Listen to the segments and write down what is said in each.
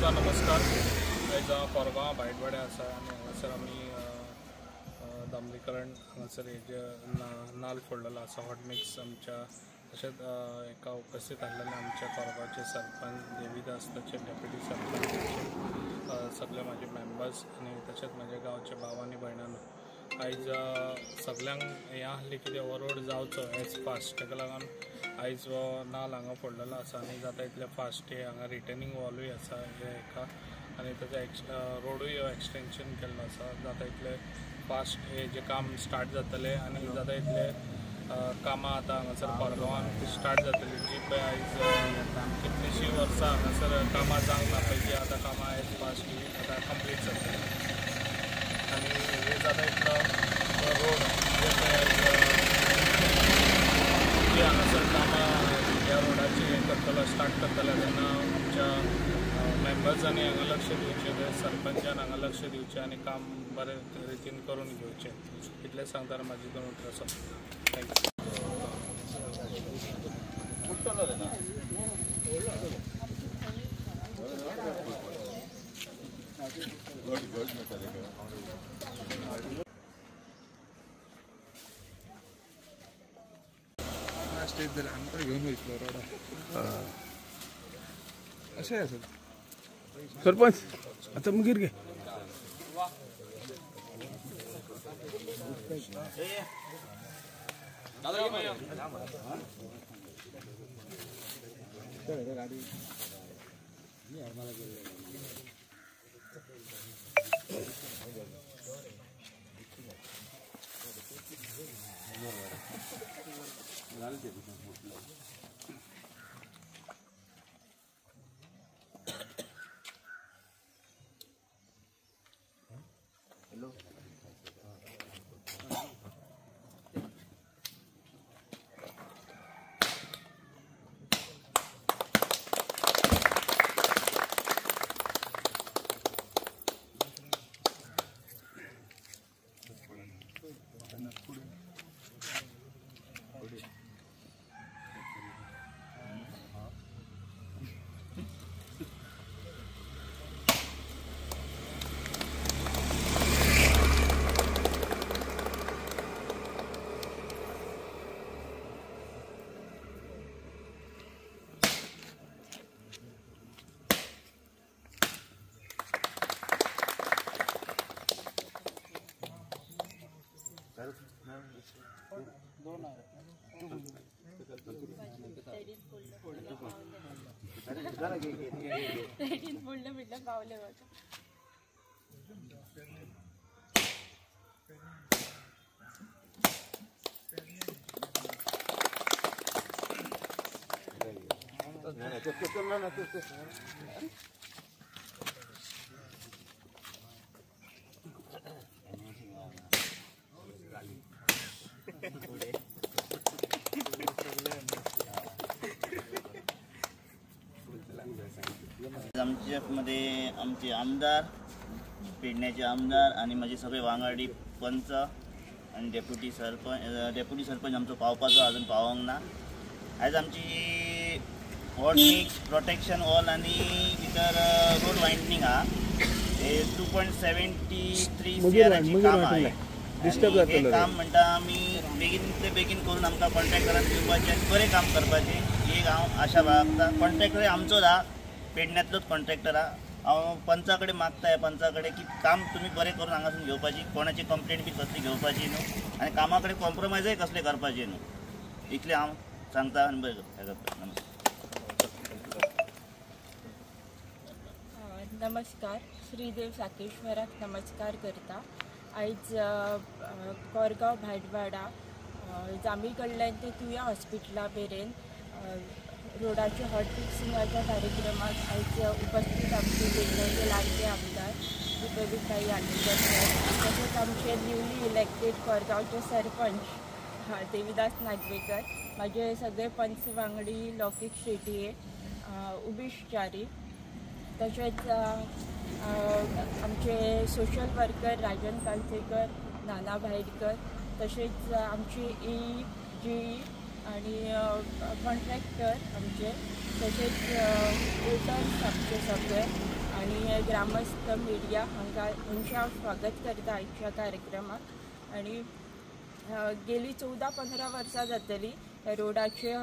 तुमकां नमस्कार। आयज हांव कोरगांव भायटवाड्या आसा आनी हांगासर आमी दामलीकरण हांगासर हेजे नाल्ल फोडलेलो आसा हॉट मिक्स आमच्या तशेंच एका उपस्थित आसलेले आमच्या कोरगांवचे सरपंच देवीदास ताचे डेप्युटी सरपंच सगळे म्हाजे मेंबर्स आनी तशेंच म्हाज्या गांवचे भाव आनी भयणांनो आयज सगळ्यांक हें आसलें कितें हो रोड जावचो एज फास्ट ताका लागून आयज हो नाल्ल हांगा फोडलेलो आसा आनी जाता इतले फास्ट हे हांगा रिटर्निंग वॉलूय आसा हे एका आनी ताचो रोडूय एक्सटेंशन केल्लो आसा जाता इतले फास्ट हे जे काम स्टार्ट जातले आनी जाता इतले कामां आतां हांगासर कोरगांवान स्टार्ट जातली जी पळय आयज कितलीशीं वर्सां हांगासर कामां जावंक ना पळय जी आतां कामां एज फास्ट ही आतां कंप्लीट जातली आनी हे जाता इतलो रोड जे जे हांगासर कामां ह्या रोडाची हे करतलो स्टार्ट करतले तेन्ना आमच्या मेंबर्सांनी हांगा लक्ष दिवचें सरपंचान हांगा लक्ष दिवचें आनी काम बरे रितीन करून घेवचें इतलें सांगता म्हाजी दोन उतरां सोंपता। थँक्यू। स्टेज जाल्यार आमकां घेवन वयतलो रोडा अशें आसा सरपंच आतां मुगीर घे पावले आमच्यामध्ये आमचे आमदार पेडण्याचे आमदार आणि माझे सगळे वांगडी पंच आणि डेप्युटी सरपंच आमचो पावपाचो अजून पावोंक ना। आयज आमची हॉट मिक्स प्रोटेक्शन वॉल आणि भितर रोड वायंडनींग हा हे 2.73 CRची काम आहे। हे काम म्हणटा आमी बेगीन ते बेगीन करून आमकां कॉन्ट्रॅक्टरान दिवपाचें आनी बरें काम करपाचें ही हांव आशा बाळगता। कॉन्ट्रॅक्टर आमचोच हा पेडण्यातलोच कॉन्ट्रॅक्टर हा। हांव पंचा कडेन मागताय पंचा कडेन की काम तुमी बरें करून हांगासून घेवपाची कोणाची कंप्लेंट बी कसली घेवपाची न्हू आनी कामा कडेन कॉम्प्रोमायजूय कसले करपाचे न्हू इतलें हांव सांगता आनी बरें करता। नमस्कार श्रीदेव साकेश्वराक नमस्कार करता। आयज कोरगांव भायटवाडा जांबी कडल्यान ते तुया हॉस्पिटला मेरेन रोडाचे हॉट मिक्सिंगाच्या कार्यक्रमात आयज उपस्थित आमचे पेडण्याचे लाडके आमदार दीपवीताई आंडेकर तसेच आमचे न्यूली इलेक्टेड कोरगांवचे सरपंच देवीदास नागवेकर माझे सगळे पंच वांगडी लौकीक शेटये उबीश च्यारी तसेच आमचे सोशल वर्कर राजन कालसेकर नाना भाईडकर तसेच आमची जी आणि कॉन्ट्रॅक्टर आमचे तसेच रिटर्न्स आमचे सगळे आणि ग्रामस्थ मिडिया हांच्या स्वागत करता आजच्या कार्यक्रमात. आणि गेली 14-15 वर्सां जातली रोडाचे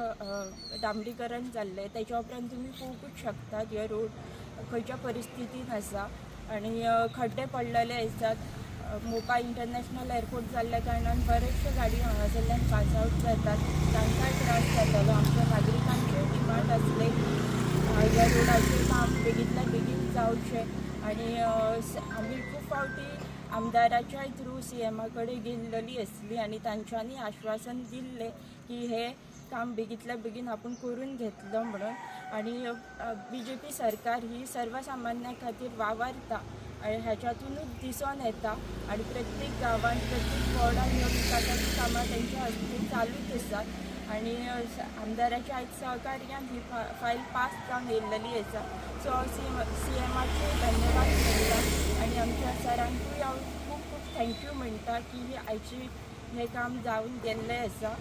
डांबरीकरण जाल्ले. त्याच्या उपरांत तुम्ही पळोवंकूच शकतात हे रोड खंयच्या परिस्थितीन आसा आणि खड्डे पडलेले आसात. मोपा इंटरनॅशनल एअरपोर्ट जाल्ल्या कारणान बरेचशे गाडी हांगासरल्यान पास आउट जातात. तांकांय त्रास जातालो. आमच्या नागरिकांचे डिमांड आसले ह्या रोडाचें काम बेगींतल्या बेगीन जावचें आणि आमी खूब फावटी आमदाराच्या थ्रू CMA कडेन गेल्ली आसली आणि तांच्यांनी आश्वासन दिल्लें की हे काम बेगींतल्या बेगीन आपूण करून घेतलो म्हणून. आणि BJP सरकार ही सर्वसामान्यां खातीर वावरता आणि ह्याच्यातूनच दिसून येता. आणि प्रत्येक गांवांत प्रत्येक वॉर्डान ह्यो विकासाची कामां तेंच्या हस्ते चालूच आसात आणि आमदाराच्या आयज सहकार्यान ही फायल पास जावन येयल्ली आसा. सो CMAचे धन्यवाद म्हणटा आणि आमच्या सरांकूय हांव खूब खूब थँक्यू म्हणटा की आयची हें काम जावन गेल्लें आसा.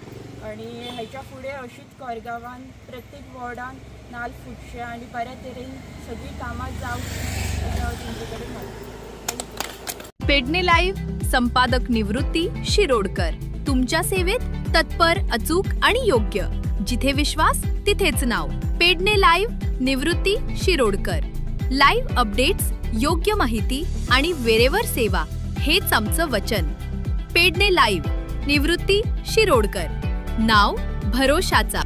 आणि हेच्या फुडें अशीच कोरगांवान प्रत्येक वॉर्डान नाल्ल फुटचे आणि बऱ्या तरेन सगळीं कामां जावची अशें हांव तुमचे कडेन मागतां. थँक्यू. पेडणे लाईव्ह संपादक निवृत्ती शिरोडकर तुमच्या सेवेत तत्पर, अचूक आणि योग्य. जिथे विश्वास तिथेच नाव. पेडणे लाईव्ह निवृत्ती शिरोडकर. लाईव्ह अपडेट्स, योग्य माहिती आणि वेरेवर सेवा हेच आमचं वचन. पेडणे लाईव्ह निवृत्ती शिरोडकर. नाव भरोशाचा.